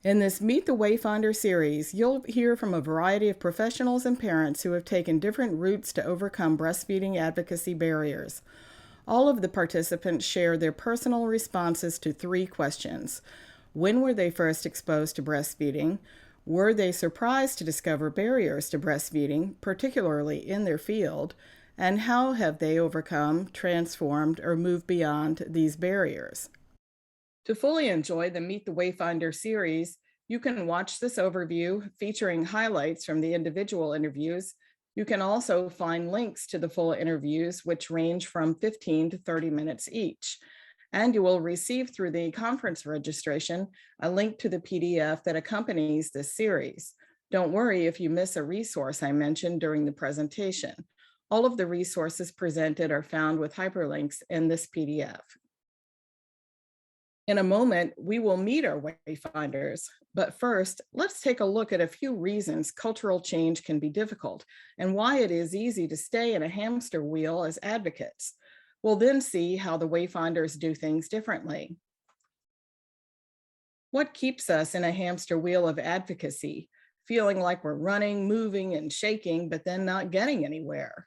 In this Meet the Wayfinder series, you'll hear from a variety of professionals and parents who have taken different routes to overcome breastfeeding advocacy barriers. All of the participants share their personal responses to three questions. When were they first exposed to breastfeeding? Were they surprised to discover barriers to breastfeeding, particularly in their field? And how have they overcome, transformed, or moved beyond these barriers? To fully enjoy the Meet the Wayfinder series, you can watch this overview featuring highlights from the individual interviews. You can also find links to the full interviews, which range from 15 to 30 minutes each. And you will receive through the conference registration a link to the PDF that accompanies this series. Don't worry if you miss a resource I mentioned during the presentation. All of the resources presented are found with hyperlinks in this PDF. In a moment, we will meet our wayfinders, but first, let's take a look at a few reasons cultural change can be difficult and why it is easy to stay in a hamster wheel as advocates. We'll then see how the wayfinders do things differently. What keeps us in a hamster wheel of advocacy, feeling like we're running, moving, and shaking, but then not getting anywhere?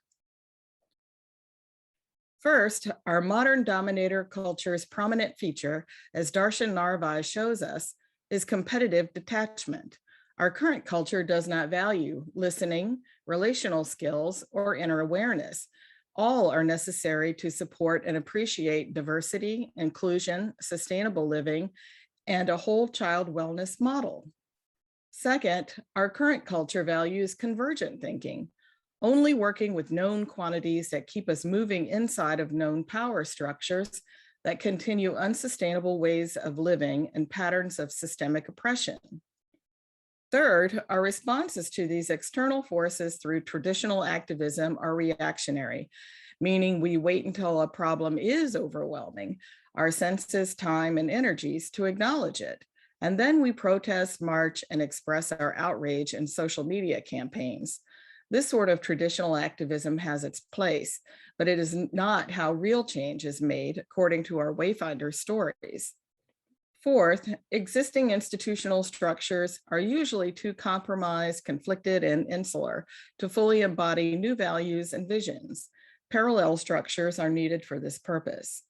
First, our modern dominator culture's prominent feature, as Darshan Narvai shows us, is competitive detachment. Our current culture does not value listening, relational skills, or inner awareness. All are necessary to support and appreciate diversity, inclusion, sustainable living, and a whole child wellness model. Second, our current culture values convergent thinking, only working with known quantities that keep us moving inside of known power structures that continue unsustainable ways of living and patterns of systemic oppression. Third, our responses to these external forces through traditional activism are reactionary, meaning we wait until a problem is overwhelming our senses, time, and energies to acknowledge it. And then we protest, march, and express our outrage in social media campaigns. This sort of traditional activism has its place, but it is not how real change is made, according to our Wayfinder stories. Fourth, existing institutional structures are usually too compromised, conflicted, and insular to fully embody new values and visions. Parallel structures are needed for this purpose.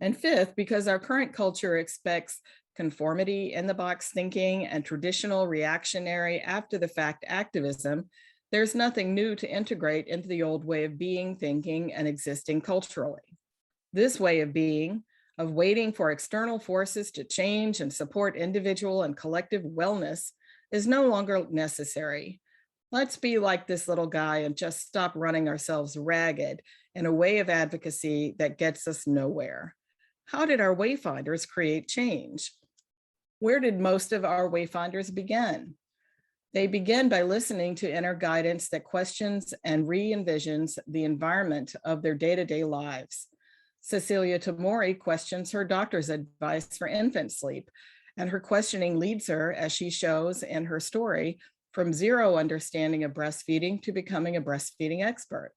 And fifth, because our current culture expects conformity, in-the-box thinking, and traditional reactionary after-the-fact activism, there's nothing new to integrate into the old way of being, thinking, and existing culturally. This way of being, of waiting for external forces to change and support individual and collective wellness, is no longer necessary. Let's be like this little guy and just stop running ourselves ragged in a way of advocacy that gets us nowhere. How did our wayfinders create change? Where did most of our wayfinders begin? They begin by listening to inner guidance that questions and re-envisions the environment of their day-to-day lives. Cecilia Tomori questions her doctor's advice for infant sleep, and her questioning leads her, as she shows in her story, from zero understanding of breastfeeding to becoming a breastfeeding expert.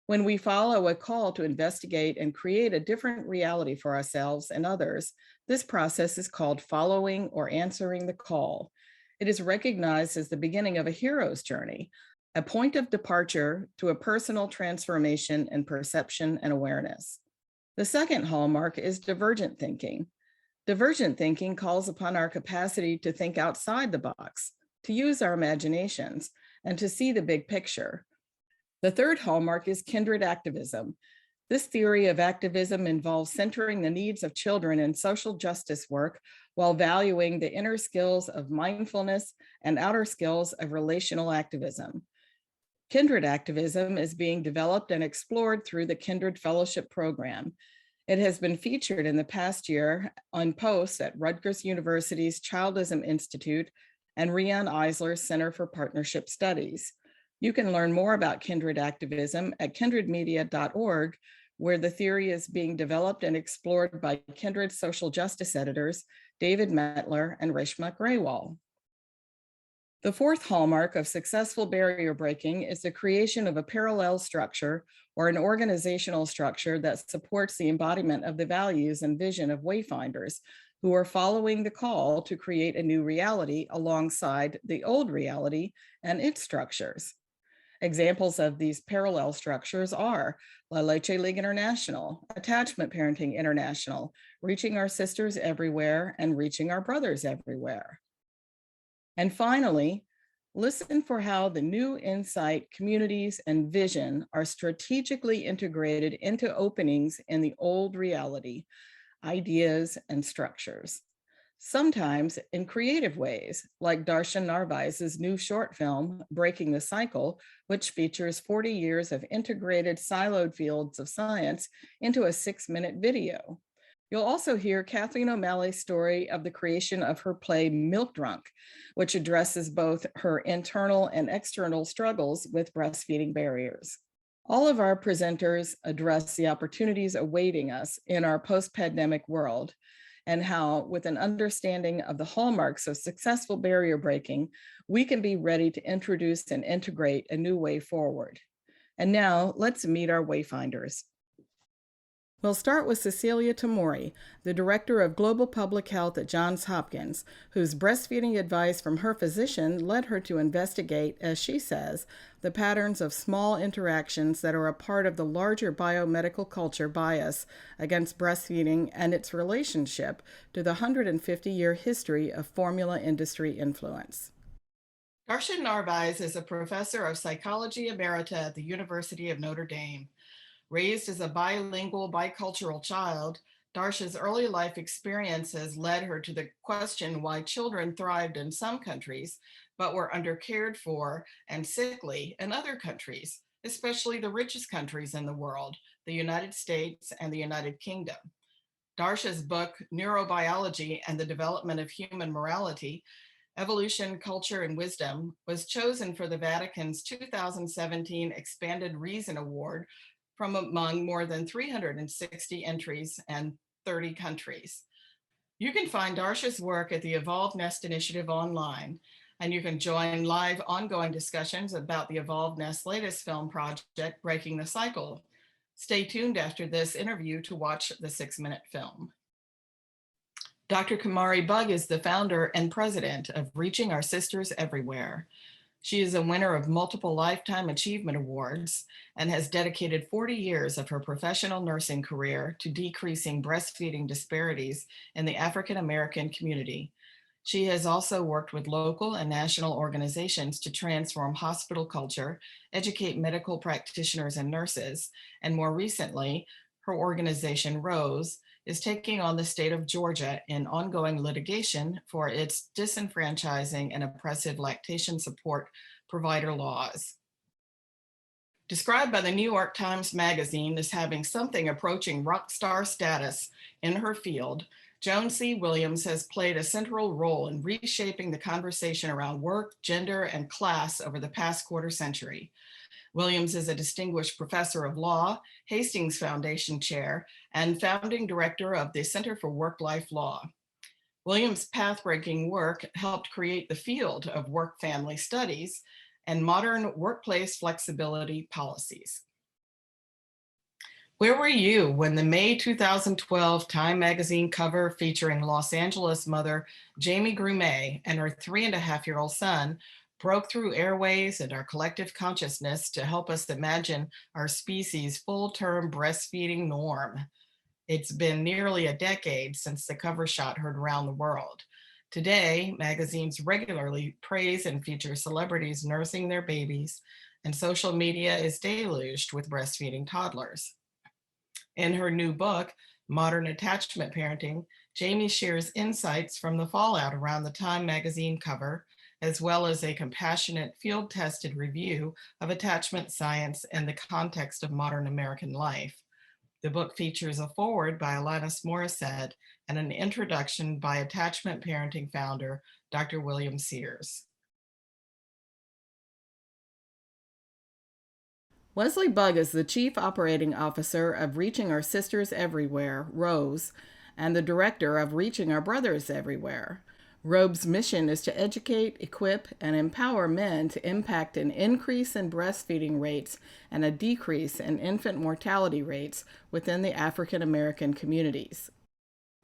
When we follow a call to investigate and create a different reality for ourselves and others, this process is called following or answering the call. It is recognized as the beginning of a hero's journey, a point of departure to a personal transformation in perception and awareness. The second hallmark is divergent thinking. Divergent thinking calls upon our capacity to think outside the box, to use our imaginations, and to see the big picture. The third hallmark is kindred activism. This theory of activism involves centering the needs of children in social justice work while valuing the inner skills of mindfulness and outer skills of relational activism. Kindred activism is being developed and explored through the Kindred Fellowship Program. It has been featured in the past year on posts at Rutgers University's Childism Institute and Rian Eisler's Center for Partnership Studies. You can learn more about kindred activism at kindredmedia.org, where the theory is being developed and explored by Kindred social justice editors, David Metler and Reshma Grewal. The fourth hallmark of successful barrier breaking is the creation of a parallel structure or an organizational structure that supports the embodiment of the values and vision of wayfinders, who are following the call to create a new reality alongside the old reality and its structures. Examples of these parallel structures are La Leche League International, Attachment Parenting International, Reaching Our Sisters Everywhere, and Reaching Our Brothers Everywhere. And finally, listen for how the new insight, communities, and vision are strategically integrated into openings in the old reality, ideas, and structures. Sometimes in creative ways, like Darshan Narvaez's new short film, Breaking the Cycle, which features 40 years of integrated siloed fields of science into a 6-minute video. You'll also hear Kathleen O'Malley's story of the creation of her play Milk Drunk, which addresses both her internal and external struggles with breastfeeding barriers. All of our presenters address the opportunities awaiting us in our post-pandemic world, and how, with an understanding of the hallmarks of successful barrier breaking, we can be ready to introduce and integrate a new way forward. And now, let's meet our wayfinders. We'll start with Cecilia Tomori, the Director of Global Public Health at Johns Hopkins, whose breastfeeding advice from her physician led her to investigate, as she says, the patterns of small interactions that are a part of the larger biomedical culture bias against breastfeeding and its relationship to the 150-year history of formula industry influence. Darshan Narvaez is a professor of psychology emerita at the University of Notre Dame. Raised as a bilingual, bicultural child, Darsha's early life experiences led her to the question why children thrived in some countries, but were undercared for and sickly in other countries, especially the richest countries in the world, the United States and the United Kingdom. Darsha's book, Neurobiology and the Development of Human Morality, Evolution, Culture, and Wisdom, was chosen for the Vatican's 2017 Expanded Reason Award from among more than 360 entries and 30 countries. You can find Darsha's work at the Evolved Nest Initiative online, and you can join live ongoing discussions about the Evolved Nest latest film project, Breaking the Cycle. Stay tuned after this interview to watch the 6-minute film. Dr. Kumari Bug is the founder and president of Reaching Our Sisters Everywhere. She is a winner of multiple Lifetime Achievement Awards and has dedicated 40 years of her professional nursing career to decreasing breastfeeding disparities in the African American community. She has also worked with local and national organizations to transform hospital culture, educate medical practitioners and nurses, and more recently, her organization, ROSE, is taking on the state of Georgia in ongoing litigation for its disenfranchising and oppressive lactation support provider laws. Described by the New York Times Magazine as having something approaching rock star status in her field, Joan C. Williams has played a central role in reshaping the conversation around work, gender, and class over the past quarter century. Williams is a distinguished professor of law, Hastings Foundation chair, and founding director of the Center for Work-Life Law. Williams' path-breaking work helped create the field of work-family studies and modern workplace flexibility policies. Where were you when the May 2012 Time magazine cover featuring Los Angeles mother Jamie Grumet and her 3.5-year-old son broke through airways and our collective consciousness to help us imagine our species' full-term breastfeeding norm? It's been nearly a decade since the cover shot heard around the world. Today, magazines regularly praise and feature celebrities nursing their babies, and social media is deluged with breastfeeding toddlers. In her new book, Modern Attachment Parenting, Jamie shares insights from the fallout around the Time magazine cover, as well as a compassionate field-tested review of attachment science in the context of modern American life. The book features a foreword by Alanis Morissette and an introduction by attachment parenting founder, Dr. William Sears. Wesley Bug is the Chief Operating Officer of Reaching Our Sisters Everywhere, ROSE, and the Director of Reaching Our Brothers Everywhere. ROBE's mission is to educate, equip, and empower men to impact an increase in breastfeeding rates and a decrease in infant mortality rates within the African American communities.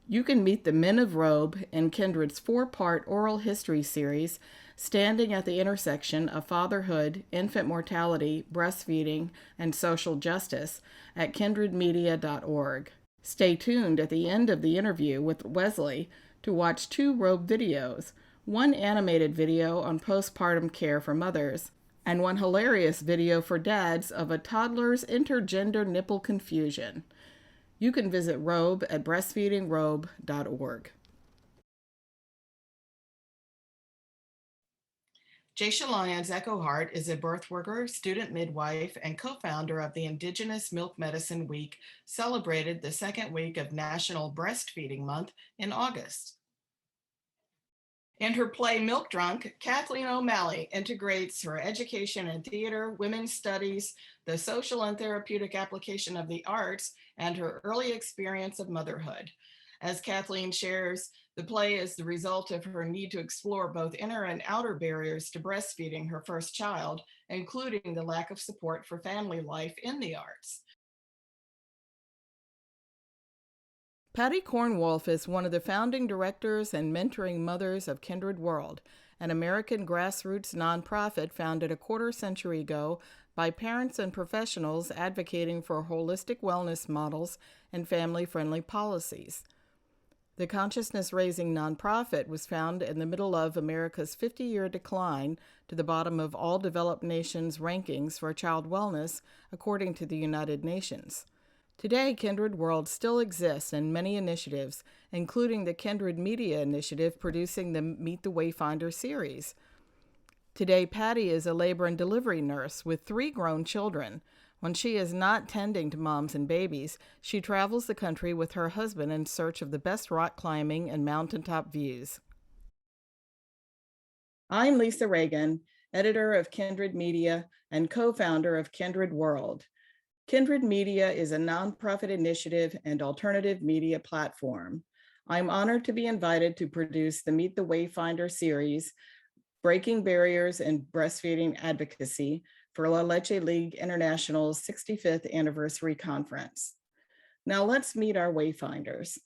You can meet the Men of Robe in Kindred's 4-part oral history series, standing at the intersection of fatherhood, infant mortality, breastfeeding, and social justice at kindredmedia.org. Stay tuned at the end of the interview with Wesley to watch 2 Robe videos, one animated video on postpartum care for mothers, and one hilarious video for dads of a toddler's intergender nipple confusion. You can visit Robe at breastfeedingrobe.org. Jaysha Lyons Echohart is a birth worker, student midwife, and co-founder of the Indigenous Milk Medicine Week, celebrated the second week of National Breastfeeding Month in August. In her play Milk Drunk, Kathleen O'Malley integrates her education in theater, women's studies, the social and therapeutic application of the arts, and her early experience of motherhood. As Kathleen shares, the play is the result of her need to explore both inner and outer barriers to breastfeeding her first child, including the lack of support for family life in the arts. Patty Cornwolf is one of the founding directors and mentoring mothers of Kindred World, an American grassroots nonprofit founded a quarter-century ago by parents and professionals advocating for holistic wellness models and family-friendly policies. The consciousness-raising nonprofit was founded in the middle of America's 50-year decline to the bottom of all developed nations' rankings for child wellness, according to the United Nations. Today, Kindred World still exists in many initiatives, including the Kindred Media Initiative producing the Meet the Wayfinders series. Today, Patty is a labor and delivery nurse with 3 grown children. When she is not tending to moms and babies, she travels the country with her husband in search of the best rock climbing and mountaintop views. I'm Lisa Reagan, editor of Kindred Media and co-founder of Kindred World. Kindred Media is a nonprofit initiative and alternative media platform. I'm honored to be invited to produce the Meet the Wayfinder series, Breaking Barriers in Breastfeeding Advocacy, for La Leche League International's 65th anniversary conference. Now let's meet our Wayfinders.